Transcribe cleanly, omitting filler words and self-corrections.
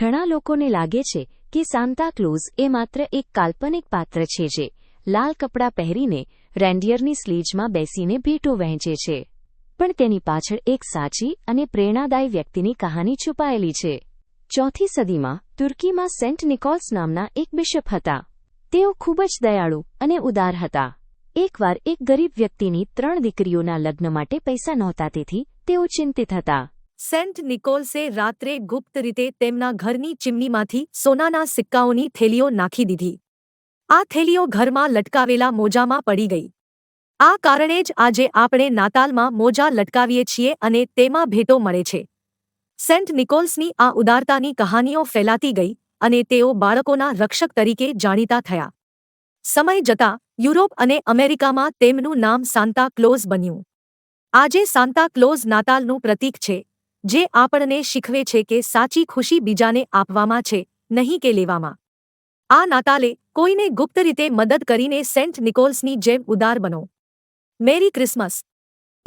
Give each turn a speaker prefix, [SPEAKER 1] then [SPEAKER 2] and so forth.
[SPEAKER 1] ઘણા લોકોને લાગે છે કે સાન્તા ક્લોઝ એ માત્ર એક કાલ્પનિક પાત્ર છે જે લાલ કપડાં પહેરીને રેન્ડિયરની સ્લીજમાં બેસીને ભેટો વહેંચે છે. પણ તેની પાછળ એક સાચી અને પ્રેરણાદાયી વ્યક્તિની કહાની છુપાયેલી છે. 4મી સદીમાં તુર્કીમાં સેન્ટ નિકોલ્સ નામના એક બિશપ હતા. તેઓ ખૂબ જ દયાળુ અને ઉદાર હતા. એકવાર એક ગરીબ વ્યક્તિની 3 દીકરીઓના લગ્ન માટે પૈસા નહોતા, તેથી તેઓ ચિંતિત હતા.
[SPEAKER 2] સેન્ટ નિકોલસે રાત્રે ગુપ્ત રીતે તેમના ઘરની ચીમનીમાંથી સોનાના સિક્કાઓની થેલીઓ નાખી દીધી. આ થેલીઓ ઘરમાં લટકાવેલા મોજામાં પડી ગઈ. આ કારણે જ આજે આપણે નાતાલમાં મોજા લટકાવીએ છીએ અને તેમાં ભેટો મળે છે. સેન્ટ નિકોલ્સની આ ઉદારતાની કહાનીઓ ફેલાતી ગઈ અને તેઓ બાળકોના રક્ષક તરીકે જાણીતા થયા. સમય જતાં યુરોપ અને અમેરિકામાં તેમનું નામ સાન્તા ક્લોઝ બન્યું. આજે સાન્તા ક્લોઝ નાતાલનું પ્રતીક છે, જે આપણને શીખવે છે કે સાચી ખુશી બીજાને આપવામાં છે, નહીં કે લેવામાં. આ નાતાલે કોઈને ગુપ્ત રીતે મદદ કરીને સેન્ટ નિકોલ્સની જેમ ઉદાર બનો. Merry Christmas.